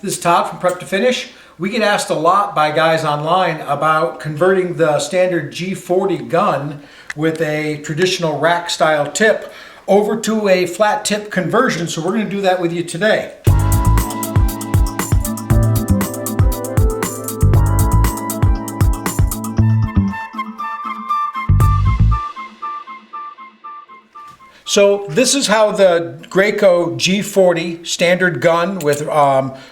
This is Todd from Prep to Finish. We get asked a lot by guys online about converting the standard G40 gun with a traditional rack style tip over to a flat tip conversion, so we're going to do that with you today. So this is how the Graco G40 standard gun with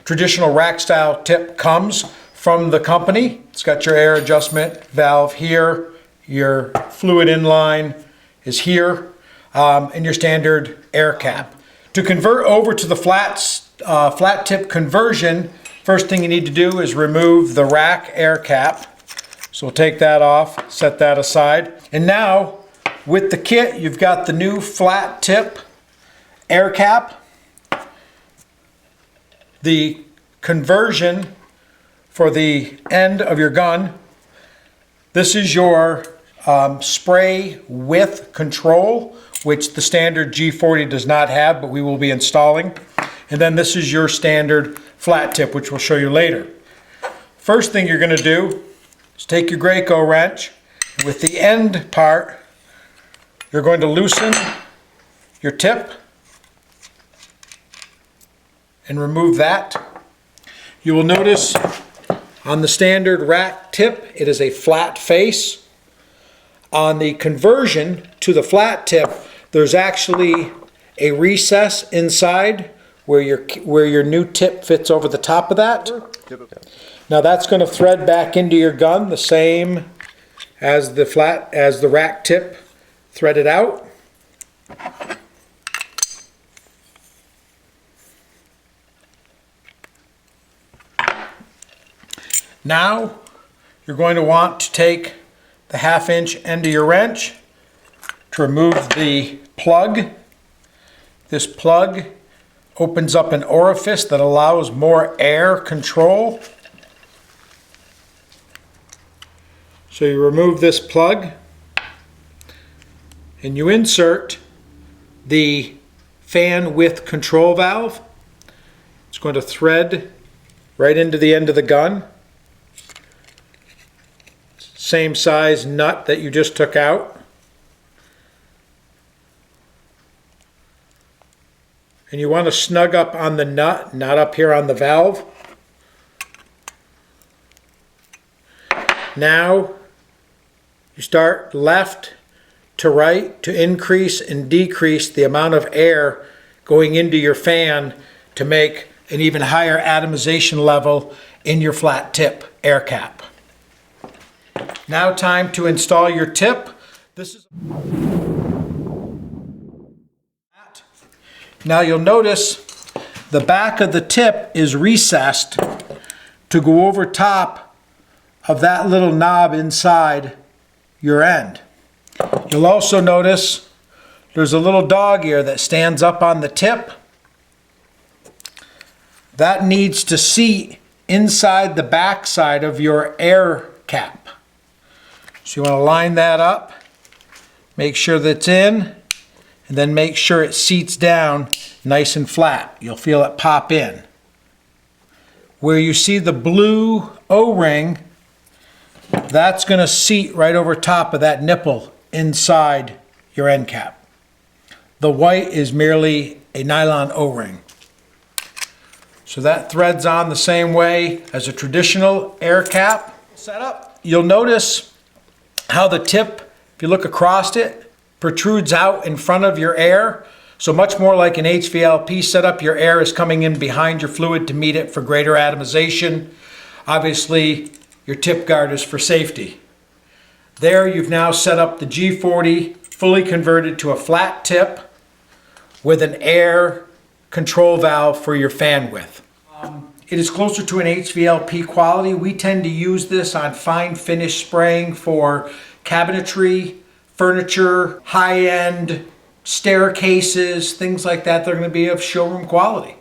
traditional rack style tip comes from the company. It's got your air adjustment valve here, your fluid inline is here, and your standard air cap. To convert over to the flat tip conversion, first thing you need to do is remove the rack air cap. So we'll take that off, set that aside, and now with the kit, you've got the new flat tip air cap, the conversion for the end of your gun. This is your spray width control, which the standard G40 does not have, but we will be installing. And then this is your standard flat tip, which we'll show you later. First thing you're going to do is take your Graco wrench, and with the end part, you're going to loosen your tip and remove that. You will notice on the standard rack tip, it is a flat face. On the conversion to the flat tip, there's actually a recess inside where your new tip fits over the top of that. Now that's going to thread back into your gun the same as the rack tip threaded out. Now you're going to want to take the 1/2 inch end of your wrench to remove the plug. This plug opens up an orifice that allows more air control. So you remove this plug and you insert the fan width control valve. It's going to thread right into the end of the gun. Same size nut that you just took out. And you want to snug up on the nut, not up here on the valve. Now you start left to right to increase and decrease the amount of air going into your fan to make an even higher atomization level in your flat tip air cap. Now time to install your tip. Now you'll notice the back of the tip is recessed to go over top of that little knob inside your end. You'll also notice there's a little dog ear that stands up on the tip. That needs to seat inside the back side of your air cap. So you want to line that up, make sure that's in, and then make sure it seats down nice and flat. You'll feel it pop in. Where you see the blue O-ring, that's going to seat right over top of that nipple inside your end cap. The white is merely a nylon O-ring. So that threads on the same way as a traditional air cap setup. You'll notice how the tip, if you look across it, protrudes out in front of your air. So much more like an HVLP setup, your air is coming in behind your fluid to meet it for greater atomization. Obviously, your tip guard is for safety. There you've now set up the G40 fully converted to a flat tip with an air control valve for your fan width. It is closer to an HVLP quality. We tend to use this on fine finish spraying for cabinetry, furniture, high-end staircases, things like that. They're going to be of showroom quality.